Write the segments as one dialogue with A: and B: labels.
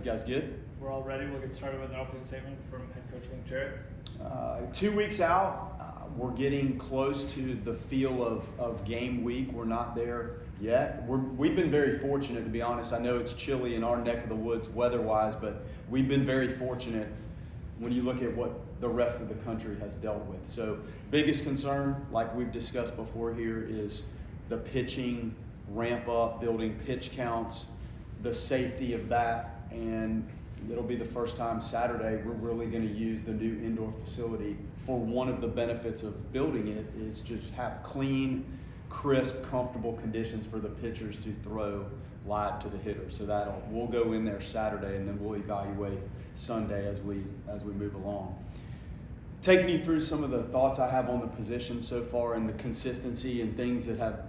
A: You guys good?
B: We're all ready. We'll get started with an opening statement from head coach Jarrett.
A: 2 weeks out, we're getting close to the feel of game week. We're not there yet. We've been very fortunate, to be honest. I know it's chilly in our neck of the woods weather-wise, but we've been very fortunate when you look at what the rest of the country has dealt with. So biggest concern, like we've discussed before here, is the pitching ramp up, building pitch counts, the safety of that, and it'll be the first time Saturday we're really going to use the new indoor facility. For one of the benefits of building it is just have clean, crisp, comfortable conditions for the pitchers to throw live to the hitters. So we'll go in there Saturday, and then we'll evaluate Sunday as we move along. Taking you through some of the thoughts I have on the position so far and the consistency and things that have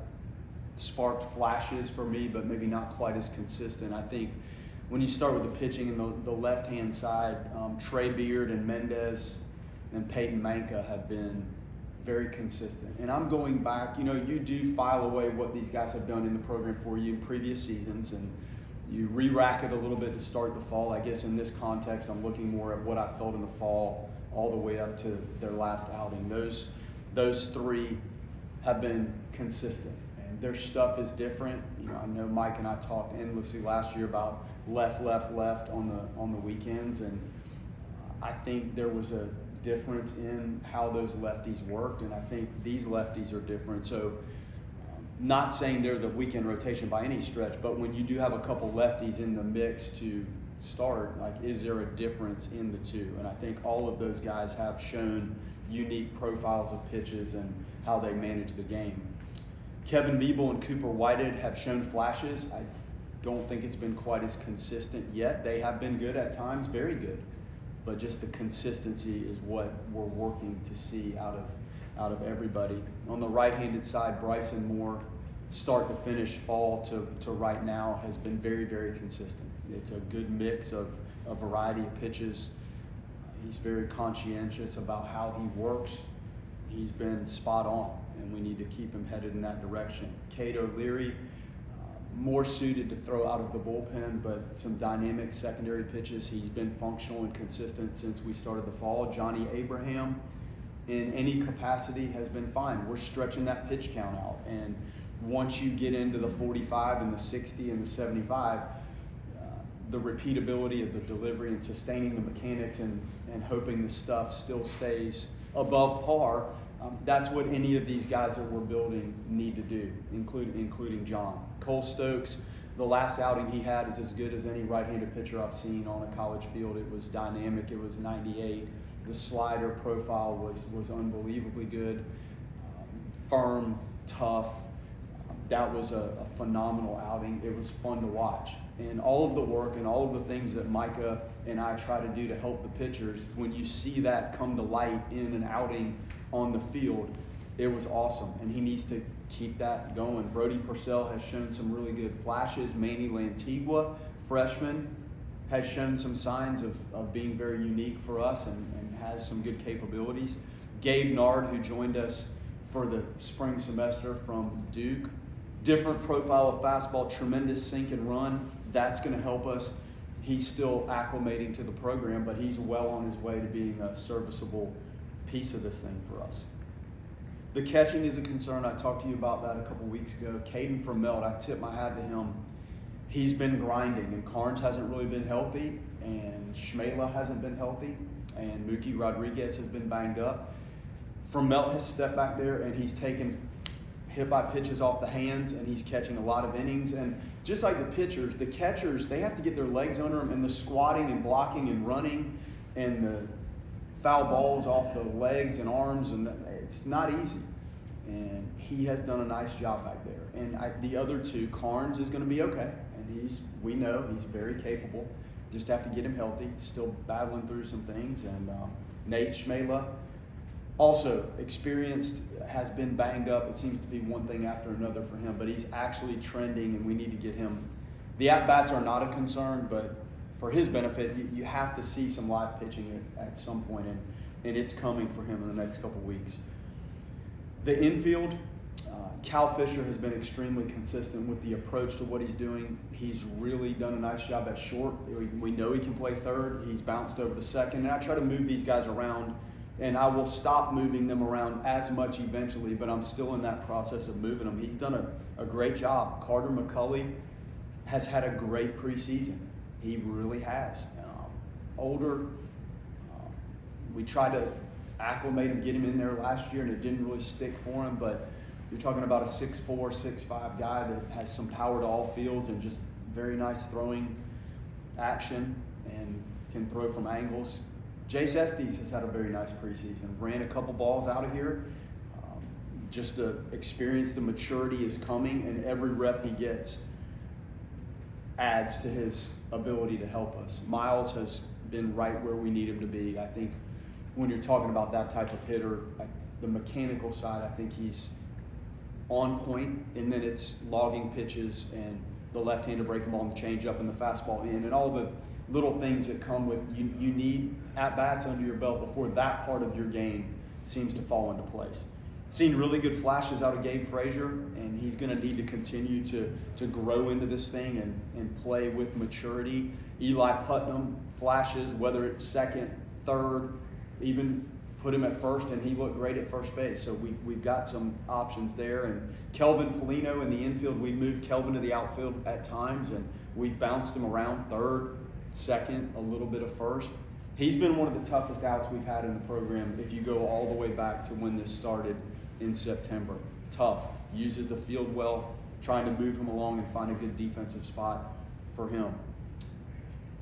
A: sparked flashes for me, but maybe not quite as consistent. I think when you start with the pitching and the left-hand side, Trey Beard and Mendez and Peyton Manka have been very consistent. And I'm going back, you do file away what these guys have done in the program for you in previous seasons, and you re-rack it a little bit to start the fall. I guess in this context, I'm looking more at what I felt in the fall all the way up to their last outing. Those three have been consistent. Their stuff is different. I know Mike and I talked endlessly last year about left on the weekends, and I think there was a difference in how those lefties worked, and I think these lefties are different. So not saying they're the weekend rotation by any stretch, but when you do have a couple lefties in the mix to start, is there a difference in the two? And I think all of those guys have shown unique profiles of pitches and how they manage the game. Kevin Beeble and Cooper Whitehead have shown flashes. I don't think it's been quite as consistent yet. They have been good at times, very good. But just the consistency is what we're working to see out of everybody. On the right-handed side, Bryson Moore, start to finish, fall to right now, has been very, very consistent. It's a good mix of a variety of pitches. He's very conscientious about how he works. He's been spot on, and we need to keep him headed in that direction. Cade O'Leary, more suited to throw out of the bullpen, but some dynamic secondary pitches. He's been functional and consistent since we started the fall. Johnny Abraham, in any capacity, has been fine. We're stretching that pitch count out, and once you get into the 45 and the 60 and the 75, the repeatability of the delivery and sustaining the mechanics and hoping the stuff still stays above par, that's what any of these guys that we're building need to do, including John. Cole Stokes, the last outing he had is as good as any right-handed pitcher I've seen on a college field. It was dynamic. It was 98. The slider profile was unbelievably good, firm, tough. That was a phenomenal outing. It was fun to watch. And all of the work and all of the things that Micah and I try to do to help the pitchers, when you see that come to light in an outing on the field, it was awesome. And he needs to keep that going. Brody Purcell has shown some really good flashes. Manny Lantigua, freshman, has shown some signs of being very unique for us and has some good capabilities. Gabe Nard, who joined us for the spring semester from Duke, different profile of fastball, tremendous sink and run. That's going to help us. He's still acclimating to the program, but he's well on his way to being a serviceable piece of this thing for us. The catching is a concern. I talked to you about that a couple weeks ago. Caden Vermelt, I tip my hat to him. He's been grinding, and Carnes hasn't really been healthy, and Schmela hasn't been healthy, and Mookie Rodriguez has been banged up. Vermelt has stepped back there, and he's taken hit-by pitches off the hands, and he's catching a lot of innings. And just like the pitchers, the catchers, they have to get their legs under them, and the squatting and blocking and running and the foul balls off the legs and arms, and it's not easy. And he has done a nice job back there. And the other two, Carnes is going to be okay, and we know he's very capable. Just have to get him healthy. Still battling through some things. And Nate Schmela, also experienced, has been banged up. It seems to be one thing after another for him, but he's actually trending, and we need to get him. The at-bats are not a concern, but for his benefit, you have to see some live pitching at some point, and it's coming for him in the next couple weeks. The infield, Cal Fisher has been extremely consistent with the approach to what he's doing. He's really done a nice job at short. We know he can play third. He's bounced over to second. And I try to move these guys around, and I will stop moving them around as much eventually, but I'm still in that process of moving them. He's done a great job. Carter McCulley has had a great preseason. He really has. Older. We tried to acclimate him, get him in there last year, and it didn't really stick for him, but you're talking about a 6'4", 6'5" guy that has some power to all fields and just very nice throwing action and can throw from angles. Jace Estes has had a very nice preseason. Ran a couple balls out of here. Just the experience, the maturity is coming, and every rep he gets adds to his ability to help us. Miles has been right where we need him to be. I think when you're talking about that type of hitter, the mechanical side, I think he's on point, and then it's logging pitches and the left-hander breaking ball and the changeup and the fastball in, and all the little things that come with you need at-bats under your belt before that part of your game seems to fall into place. Seen really good flashes out of Gabe Frazier, and he's going to need to continue to grow into this thing and play with maturity. Eli Putnam flashes, whether it's second, third, even put him at first, and he looked great at first base. So we've got some options there. And Kelvin Polino in the infield, we moved Kelvin to the outfield at times, and we've bounced him around third, second, a little bit of first. He's been one of the toughest outs we've had in the program if you go all the way back to when this started in September. Tough, uses the field well, trying to move him along and find a good defensive spot for him.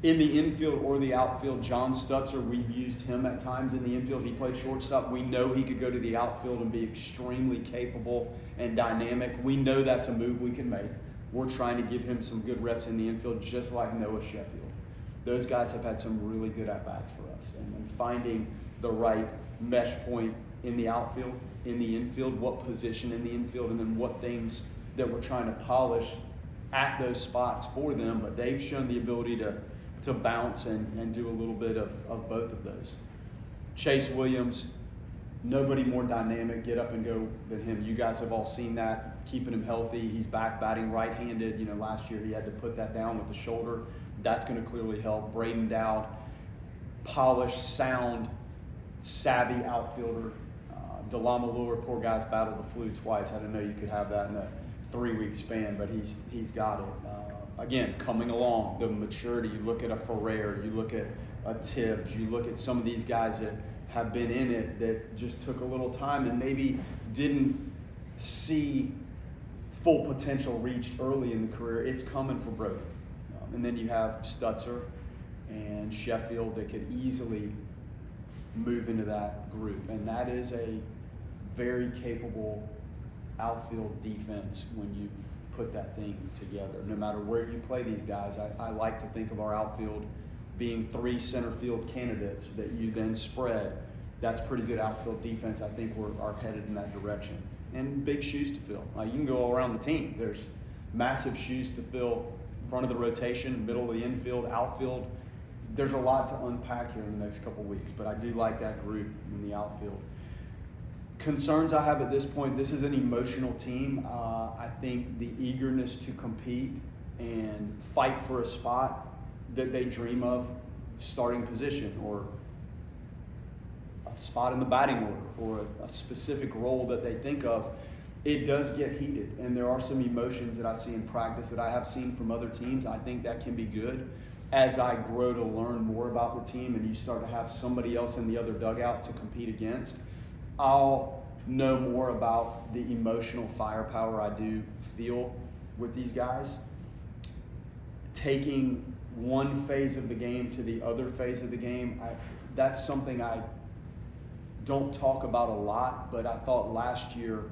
A: In the infield or the outfield, John Stutzer, we've used him at times in the infield. He played shortstop. We know he could go to the outfield and be extremely capable and dynamic. We know that's a move we can make. We're trying to give him some good reps in the infield, just like Noah Sheffield. Those guys have had some really good at-bats for us. And finding the right mesh point in the outfield, in the infield, what position in the infield, and then what things that we're trying to polish at those spots for them. But they've shown the ability to bounce and do a little bit of both of those. Chase Williams, nobody more dynamic, get up and go than him. You guys have all seen that, keeping him healthy. He's back batting right-handed. Last year he had to put that down with the shoulder. That's going to clearly help. Braden Dowd, polished, sound, savvy outfielder. DeLama Lure, poor guy's battled the flu twice. I didn't know you could have that in a 3-week span, but he's got it. Again, coming along, the maturity. You look at a Ferrer, you look at a Tibbs, you look at some of these guys that have been in it that just took a little time and maybe didn't see full potential reached early in the career. It's coming for Brody. And then you have Stutzer and Sheffield that could easily move into that group. And that is a very capable outfield defense when you put that thing together. No matter where you play these guys, I like to think of our outfield being 3 center field candidates that you then spread. That's pretty good outfield defense. I think we're headed in that direction. And big shoes to fill. You can go all around the team. There's massive shoes to fill. Front of the rotation, middle of the infield, outfield. There's a lot to unpack here in the next couple weeks, but I do like that group in the outfield. Concerns I have at this point, this is an emotional team. I think the eagerness to compete and fight for a spot that they dream of, starting position or a spot in the batting order or a specific role that they think of, it does get heated. And there are some emotions that I see in practice that I have seen from other teams. I think that can be good. As I grow to learn more about the team and you start to have somebody else in the other dugout to compete against, I'll know more about the emotional firepower I do feel with these guys. Taking one phase of the game to the other phase of the game, that's something I don't talk about a lot, but I thought last year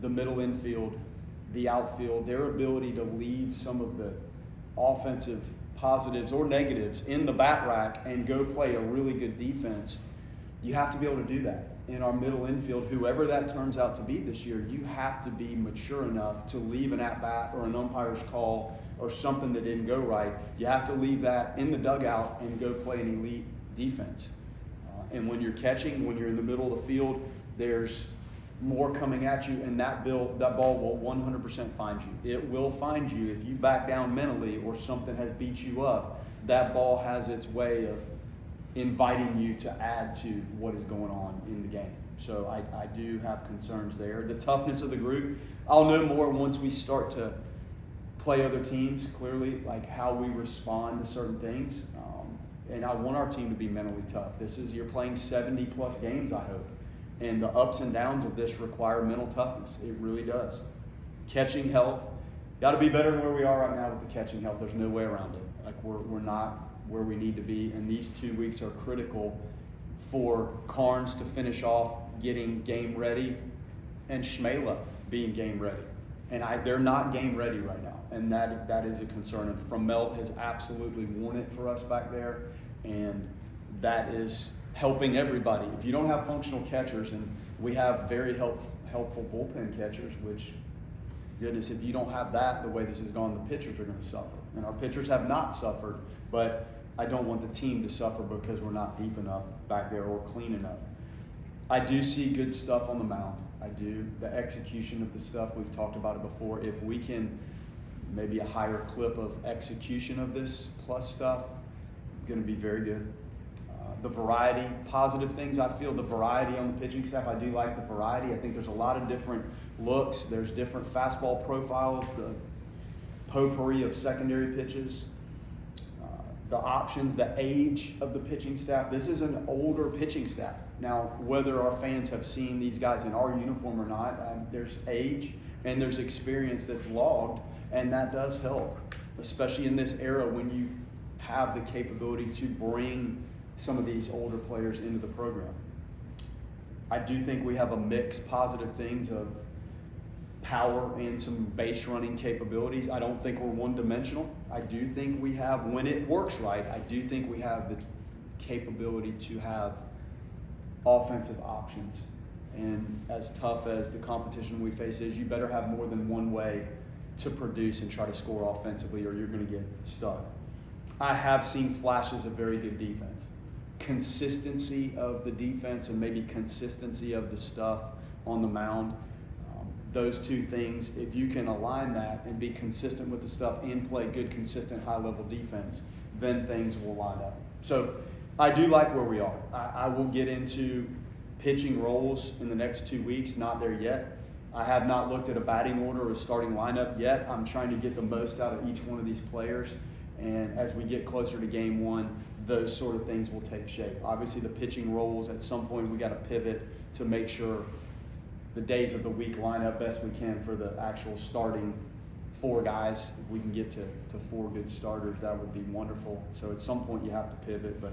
A: the middle infield, the outfield, their ability to leave some of the offensive positives or negatives in the bat rack and go play a really good defense, you have to be able to do that. In our middle infield, whoever that turns out to be this year, you have to be mature enough to leave an at-bat or an umpire's call or something that didn't go right. You have to leave that in the dugout and go play an elite defense. And when you're catching, when you're in the middle of the field, there's more coming at you, and that ball will 100% find you. It will find you if you back down mentally or something has beat you up. That ball has its way of inviting you to add to what is going on in the game. So I do have concerns there. The toughness of the group, I'll know more once we start to play other teams, clearly, like how we respond to certain things. And I want our team to be mentally tough. You're playing 70 plus games, I hope. And the ups and downs of this require mental toughness. It really does. Catching health, got to be better than where we are right now with the catching health. There's no way around it. Like we're not where we need to be, and these 2 weeks are critical for Carnes to finish off getting game ready and Schmela being game ready. And they're not game ready right now, and that is a concern. And Fromelt has absolutely won it for us back there, and that is helping everybody. If you don't have functional catchers, and we have very helpful bullpen catchers, which, goodness, if you don't have that, the way this has gone, the pitchers are going to suffer. And our pitchers have not suffered, but I don't want the team to suffer because we're not deep enough back there or clean enough. I do see good stuff on the mound. I do. The execution of the stuff, we've talked about it before. If we can maybe a higher clip of execution of this plus stuff, going to be very good. The variety, positive things, I feel the variety on the pitching staff. I do like the variety. I think there's a lot of different looks. There's different fastball profiles, the potpourri of secondary pitches, the options, the age of the pitching staff. This is an older pitching staff. Now, whether our fans have seen these guys in our uniform or not, there's age and there's experience that's logged, and that does help, especially in this era when you have the capability to bring some of these older players into the program. I do think we have a mix positive things of power and some base running capabilities. I don't think we're one-dimensional. I do think we have, when it works right, I do think we have the capability to have offensive options. And as tough as the competition we face is, you better have more than one way to produce and try to score offensively, or you're going to get stuck. I have seen flashes of very good defense. Consistency of the defense and maybe consistency of the stuff on the mound. Those two things, if you can align that and be consistent with the stuff and play good, consistent, high-level defense, then things will line up. So I do like where we are. I will get into pitching roles in the next 2 weeks, not there yet. I have not looked at a batting order or a starting lineup yet. I'm trying to get the most out of each one of these players. And as we get closer to game one, those sort of things will take shape. Obviously, the pitching roles, at some point, we got to pivot to make sure the days of the week line up best we can for the actual starting 4 guys. If we can get to 4 good starters, that would be wonderful. So at some point, you have to pivot, but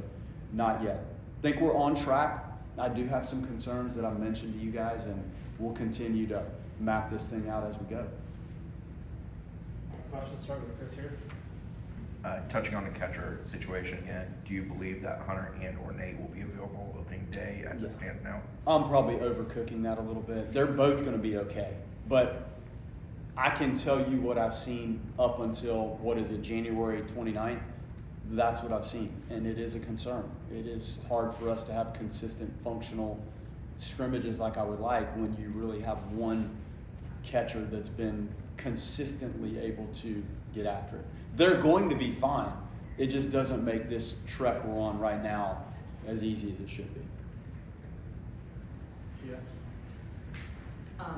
A: not yet. I think we're on track. I do have some concerns that I mentioned to you guys, and we'll continue to map this thing out as we go.
B: Questions start with Chris here.
C: Touching on the catcher situation again, do you believe that Hunter and or Nate will be available opening day as it stands now?
A: I'm probably overcooking that a little bit. They're both going to be okay. But I can tell you what I've seen up until, January 29th. That's what I've seen, and it is a concern. It is hard for us to have consistent, functional scrimmages like I would like when you really have one catcher that's been consistently able to get after it. They're going to be fine. It just doesn't make this trek we're on right now as easy as it should be.
B: Yeah.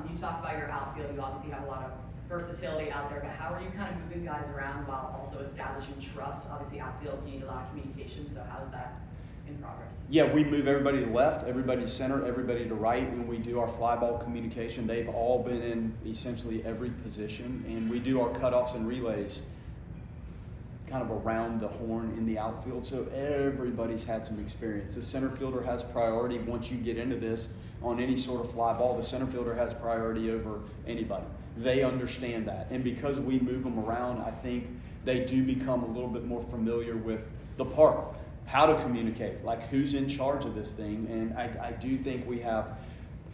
D: You talk about your outfield. You obviously have a lot of versatility out there, but how are you kind of moving guys around while also establishing trust? Obviously, outfield, you need a lot of communication, so how is that in progress?
A: Yeah, we move everybody to left, everybody to center, everybody to right. When we do our fly ball communication, they've all been in essentially every position, and we do our cutoffs and relays kind of around the horn in the outfield, so everybody's had some experience. The center fielder has priority once you get into this on any sort of fly ball. The center fielder has priority over anybody. They understand that, and because we move them around, I think they do become a little bit more familiar with the park, how to communicate, like who's in charge of this thing. And I do think we have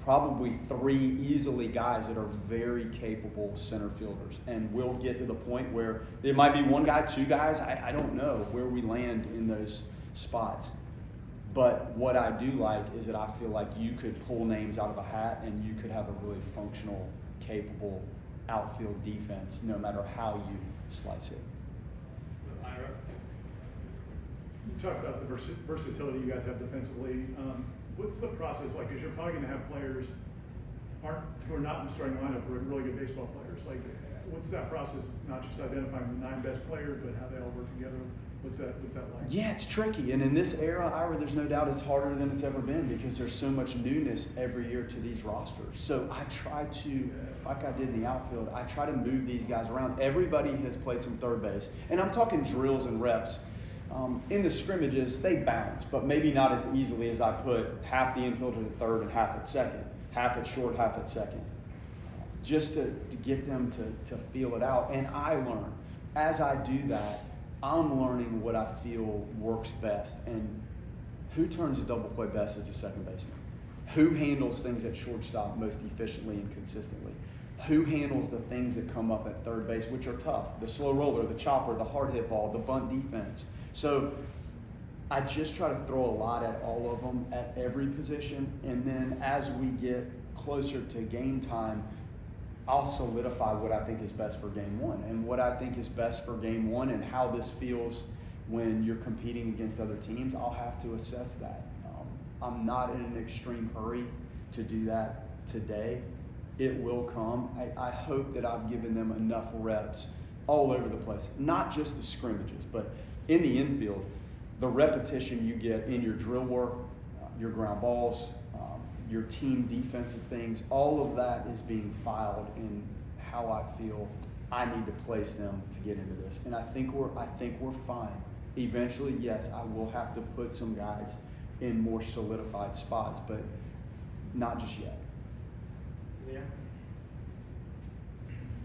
A: probably 3 easily guys that are very capable center fielders, and we'll get to the point where it might be 1 guy, 2 guys. I don't know where we land in those spots, But what I do like is that I feel like you could pull names out of a hat and you could have a really functional, capable outfield defense no matter how you slice it.
B: Ira?
E: You talked about the versatility you guys have defensively. What's the process like? Because you're probably going to have players who are not in the starting lineup who are really good baseball players. Like, what's that process? It's not just identifying the 9 best players, but how they all work together. What's that like?
A: Yeah, it's tricky. And in this era, Ira, there's no doubt it's harder than it's ever been because there's so much newness every year to these rosters. So I try to, like I did in the outfield, I try to move these guys around. Everybody has played some third base. And I'm talking drills and reps. In the scrimmages, they bounce, but maybe not as easily as I put half the infielder at third and half at second, half at short, half at second, just to get them to feel it out. And I learn. As I do that, I'm learning what I feel works best. And who turns a double play best as a second baseman? Who handles things at shortstop most efficiently and consistently? Who handles the things that come up at third base, which are tough? The slow roller, the chopper, the hard hit ball, the bunt defense. So I just try to throw a lot at all of them at every position. And then as we get closer to game time, I'll solidify what I think is best for game one. And what I think is best for game one and how this feels when you're competing against other teams, I'll have to assess that. I'm not in an extreme hurry to do that today. It will come. I hope that I've given them enough reps all over the place, not just the scrimmages, but in the infield, the repetition you get in your drill work, your ground balls, your team defensive things, all of that is being filed in how I feel I need to place them to get into this. And I think we're fine. Eventually, yes, I will have to put some guys in more solidified spots, but not just yet.
B: Yeah.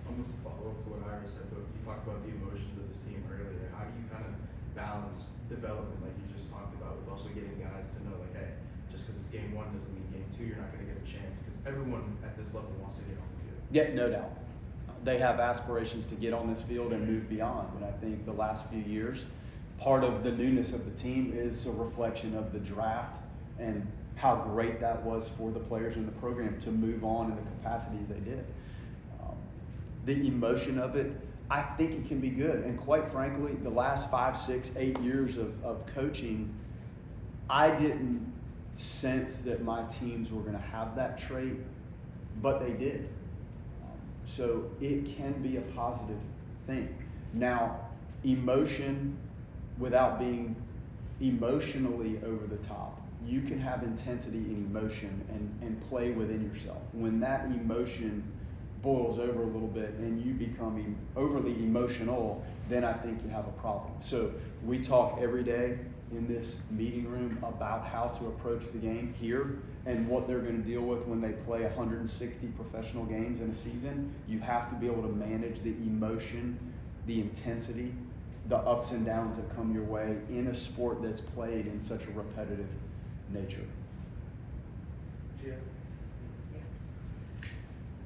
F: Almost a follow-up to what Ira said, but you talked about the emotions of this team earlier. How do you kind of balance development, like you just talked about, with also getting guys to know, like, hey, just because it's game one doesn't mean game two you're not going to get a chance, because everyone at this level wants to get on the field.
A: Yeah, no doubt. They have aspirations to get on this field and move beyond. And I think the last few years, part of the newness of the team is a reflection of the draft and how great that was for the players in the program to move on in the capacities they did. The emotion of it, I think it can be good. And quite frankly, the last 5, 6, 8 years of coaching, I didn't sense that my teams were going to have that trait, but they did. So it can be a positive thing. Now, emotion without being emotionally over the top. You can have intensity and emotion and play within yourself. When that emotion boils over a little bit and you become overly emotional, then I think you have a problem. So we talk every day in this meeting room about how to approach the game here and what they're going to deal with when they play 160 professional games in a season. You have to be able to manage the emotion, the intensity, the ups and downs that come your way in a sport that's played in such a repetitive nature.
B: Gia?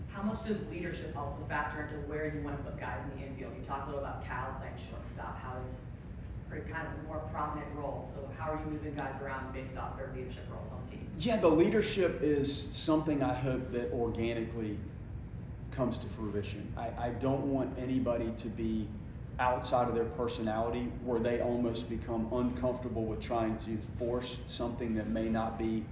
D: How much does leadership also factor into where you want to put guys in the infield? You talked a little about Cal playing shortstop. How is kind of a more prominent role? So how are you moving guys around based off their leadership roles on the team?
A: Yeah, the leadership is something I hope that organically comes to fruition. I don't want anybody to be outside of their personality where they almost become uncomfortable with trying to force something that may not be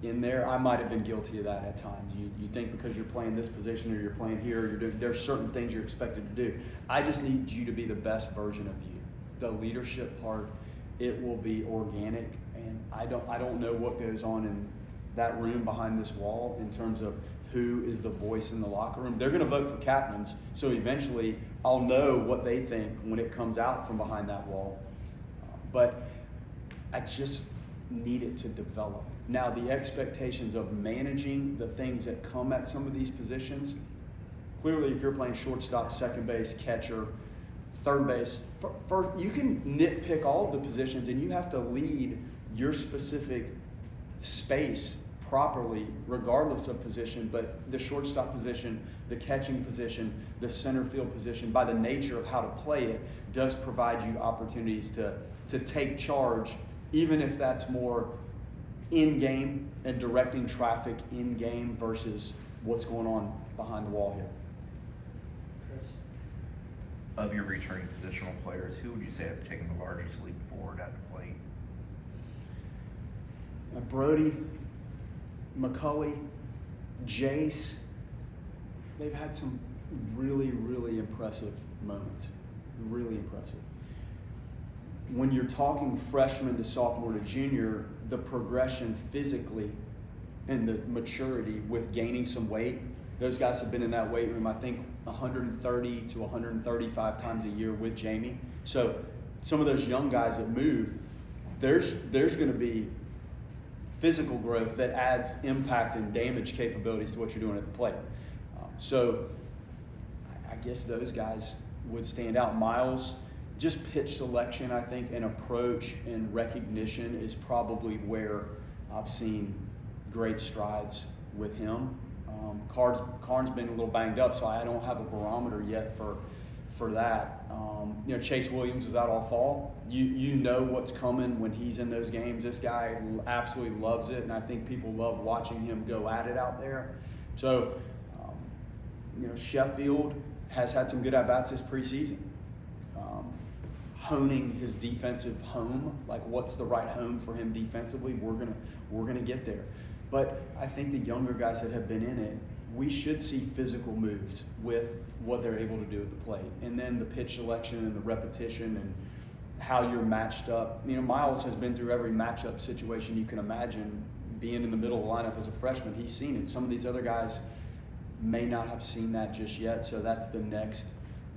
A: in there. I might have been guilty of that at times. You think because you're playing this position or you're playing here, there's certain things you're expected to do. I just need you to be the best version of you. The leadership part, it will be organic, and I don't know what goes on in that room behind this wall in terms of who is the voice in the locker room. They're going to vote for captains, so eventually I'll know what they think when it comes out from behind that wall. But I just need it to develop. Now, the expectations of managing the things that come at some of these positions, clearly if you're playing shortstop, second base, catcher, third base, you can nitpick all of the positions and you have to lead your specific space properly regardless of position. But the shortstop position, the catching position, the center field position, by the nature of how to play it, does provide you opportunities to take charge even if that's more in-game and directing traffic in-game versus what's going on behind the wall here.
B: Chris?
C: Of your returning positional players, who would you say has taken the largest leap forward at the plate?
A: Brody, McCulley, Jace, they've had some really, really impressive moments. Really impressive. When you're talking freshman to sophomore to junior, the progression physically and the maturity with gaining some weight, those guys have been in that weight room, I think, 130 to 135 times a year with Jamie. So some of those young guys that move, there's going to be physical growth that adds impact and damage capabilities to what you're doing at the plate. So I guess those guys would stand out. Miles, just pitch selection, I think, and approach and recognition is probably where I've seen great strides with him. Karn's been a little banged up, so I don't have a barometer yet for that. Chase Williams was out all fall. You know what's coming when he's in those games. This guy absolutely loves it, and I think people love watching him go at it out there. So, Sheffield has had some good at-bats this preseason. Honing his defensive home, like what's the right home for him defensively, we're gonna get there. But I think the younger guys that have been in it, we should see physical moves with what they're able to do at the plate. And then the pitch selection and the repetition and how you're matched up. Miles has been through every matchup situation you can imagine. Being in the middle of the lineup as a freshman, he's seen it. Some of these other guys may not have seen that just yet, so that's the next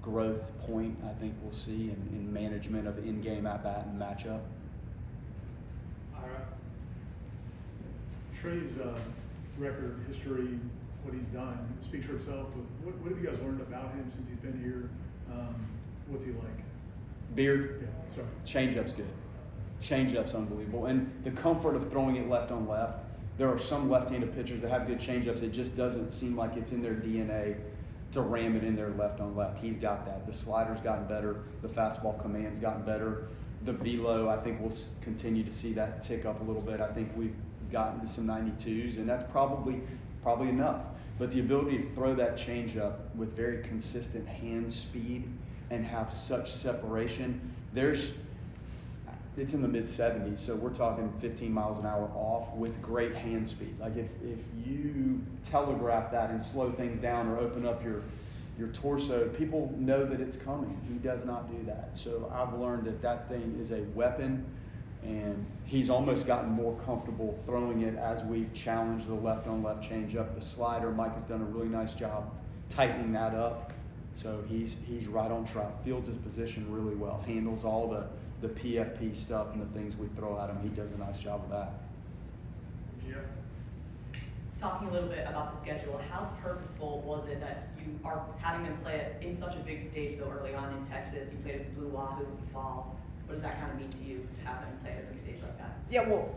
A: growth point I think we'll see in management of in-game at-bat and matchup.
B: Ira?
E: Trey's record, history, what he's done speaks for itself. But what have you guys learned about him since he's been here? What's he like?
A: Beard,
E: Yeah, sorry.
A: changeup's good. Changeup's unbelievable. And the comfort of throwing it left on left. There are some left-handed pitchers that have good changeups. It just doesn't seem like it's in their DNA to ram it in there left on left. He's got that. The slider's gotten better. The fastball command's gotten better. The velo, I think we'll continue to see that tick up a little bit. I think we've gotten to some 92s, and that's probably enough. But the ability to throw that changeup with very consistent hand speed and have such separation, it's in the mid-70s, so we're talking 15 miles an hour off with great hand speed. Like if you telegraph that and slow things down or open up your torso, people know that it's coming. He does not do that. So I've learned that thing is a weapon, and he's almost gotten more comfortable throwing it as we've challenged the left-on-left changeup. The slider, Mike has done a really nice job tightening that up. So he's right on track. Fields his position really well. Handles all the PFP stuff and the things we throw at him. He does a nice job of that.
B: Jarrett?
D: Talking a little bit about the schedule, how purposeful was it that you are having them play it in such a big stage so early on in Texas? You played at the Blue Wahoos in the fall. What does that kind of mean to you to have them play at a big stage like that?
A: Yeah, well,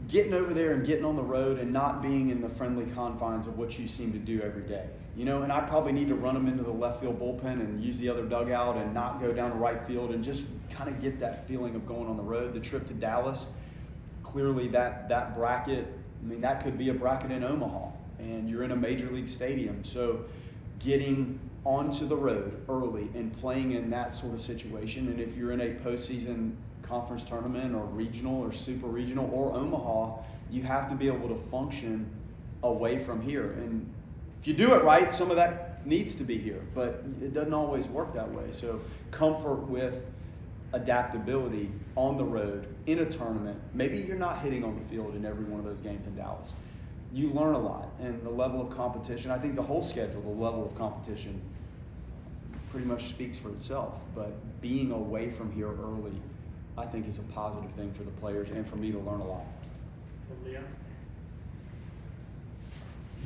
A: getting over there and getting on the road and not being in the friendly confines of what you seem to do every day. And I probably need to run them into the left field bullpen and use the other dugout and not go down to right field and just kind of get that feeling of going on the road. The trip to Dallas, clearly that bracket, that could be a bracket in Omaha, and you're in a major league stadium. So getting onto the road early and playing in that sort of situation, and if you're in a postseason conference tournament or regional or super regional or Omaha, you have to be able to function away from here. And if you do it right, some of that needs to be here, but it doesn't always work that way. So comfort with adaptability on the road in a tournament. Maybe you're not hitting on the field in every one of those games in Dallas. You learn a lot, and the level of competition, I think the whole schedule, the level of competition pretty much speaks for itself. But being away from here early, I think is a positive thing for the players and for me to learn a lot.
B: Leah?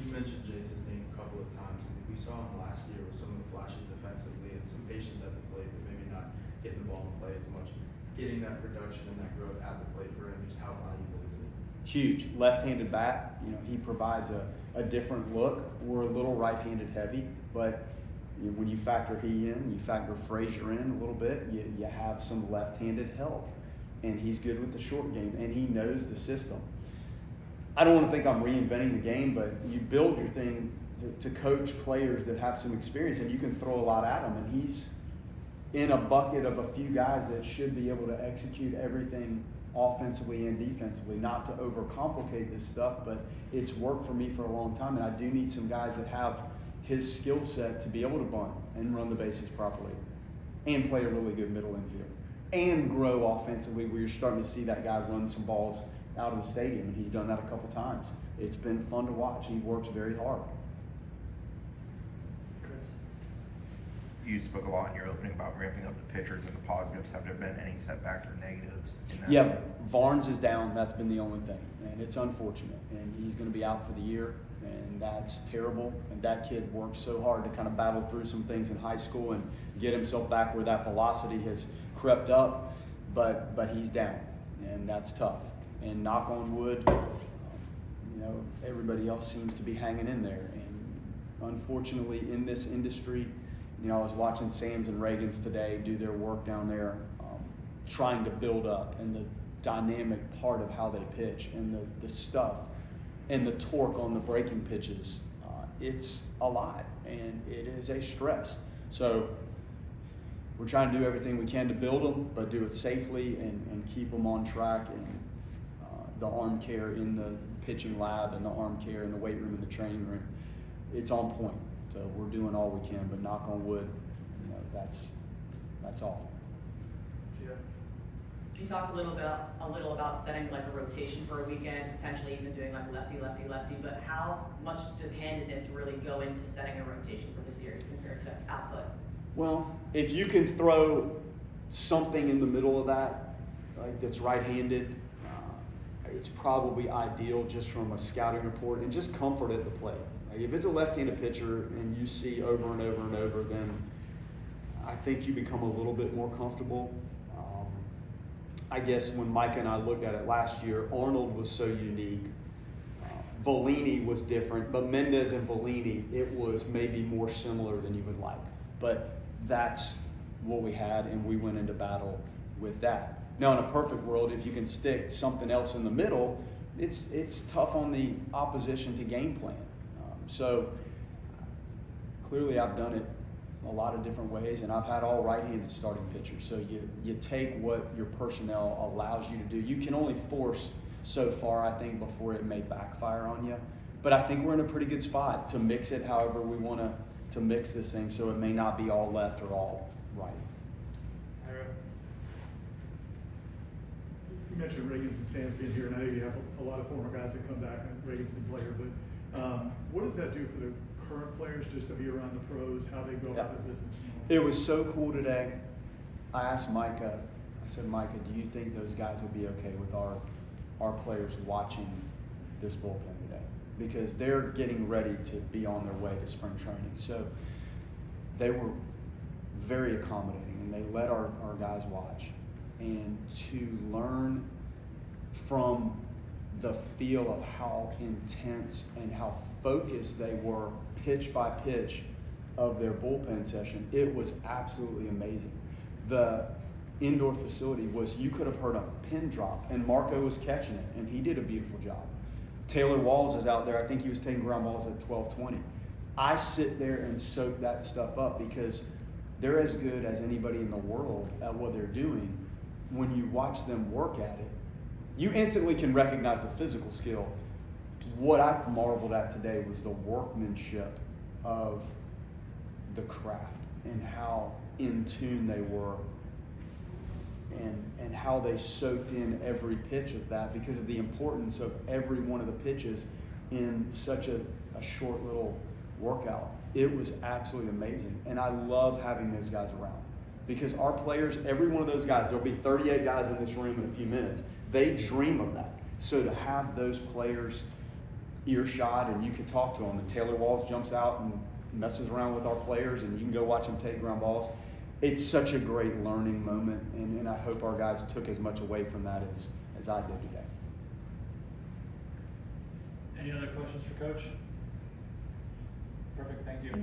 F: You mentioned Jace's name a couple of times. We saw him last year with some of the flashes defensively and some patience at the plate, but maybe not getting the ball in play as much. Getting that production and that growth at the plate for him, just how valuable is it?
A: Huge. Left-handed bat, he provides a different look. We're a little right-handed heavy, but when you factor he in, you factor Frazier in a little bit, you have some left-handed help. and he's good with the short game, and he knows the system. I don't want to think I'm reinventing the game, but you build your thing to coach players that have some experience, and you can throw a lot at him, and he's in a bucket of a few guys that should be able to execute everything offensively and defensively, not to overcomplicate this stuff, but it's worked for me for a long time, and I do need some guys that have his skill set to be able to bunt and run the bases properly and play a really good middle infield and grow offensively, where you're starting to see that guy run some balls out of the stadium, and he's done that a couple times. It's been fun to watch. He works very hard.
B: Chris?
C: You spoke a lot in your opening about ramping up the pitchers and the positives. Have there been any setbacks or negatives in that?
A: Yeah, Varnes is down. That's been the only thing, and it's unfortunate. And he's going to be out for the year, and that's terrible. And that kid worked so hard to kind of battle through some things in high school and get himself back where that velocity has crept up. But he's down, and that's tough. And knock on wood, everybody else seems to be hanging in there. And unfortunately, in this industry, I was watching Sam's and Reagan's today do their work down there, trying to build up, and the dynamic part of how they pitch, and the stuff, and the torque on the breaking pitches. It's a lot, and it is a stress. So we're trying to do everything we can to build them, but do it safely and keep them on track. And the arm care in the pitching lab and the arm care in the weight room and the training room, it's on point. So we're doing all we can, but knock on wood, that's all.
B: Jarrett?
D: Can you talk a little about setting like a rotation for a weekend, potentially even doing like lefty, lefty, lefty, but how much does handedness really go into setting a rotation for the series compared to output?
A: Well, if you can throw something in the middle of that, like that's right-handed, it's probably ideal just from a scouting report and just comfort at the plate. Like if it's a left-handed pitcher and you see over and over and over, then I think you become a little bit more comfortable. I guess when Micah and I looked at it last year, Arnold was so unique. Volini was different, but Mendez and Volini, it was maybe more similar than you would like. But that's what we had, and we went into battle with that. Now, in a perfect world, if you can stick something else in the middle, it's tough on the opposition to game plan. So clearly I've done it a lot of different ways, and I've had all right-handed starting pitchers. So you take what your personnel allows you to do. You can only force so far, I think, before it may backfire on you. But I think we're in a pretty good spot to mix it however we want to mix this thing, so it may not be all left or all right.
E: You mentioned Reagan's and Sam's being here, and I know you have a lot of former guys that come back, and Reagan's the player, but what does that do for the current players just to be around the pros, how they go about their business?
A: It was so cool today. I asked Micah, I said, Micah, do you think those guys would be okay with our players watching this bullpen today? Because they're getting ready to be on their way to spring training. So they were very accommodating, and they let our guys watch. And to learn from the feel of how intense and how focused they were pitch by pitch of their bullpen session, it was absolutely amazing. The indoor facility was, you could have heard a pin drop, and Marco was catching it, and he did a beautiful job. Taylor Walls is out there. I think he was taking ground balls at 12-20. I sit there and soak that stuff up because they're as good as anybody in the world at what they're doing. When you watch them work at it, you instantly can recognize the physical skill. What I marveled at today was the workmanship of the craft and how in tune they were, and how they soaked in every pitch of that because of the importance of every one of the pitches in such a short little workout. It was absolutely amazing, and I love having those guys around. Because our players, every one of those guys, there'll be 38 guys in this room in a few minutes, they dream of that. So to have those players earshot and you can talk to them, and Taylor Walls jumps out and messes around with our players and you can go watch them take ground balls, it's such a great learning moment, and I hope our guys took as much away from that as I did today.
B: Any other questions for Coach? Perfect, thank you.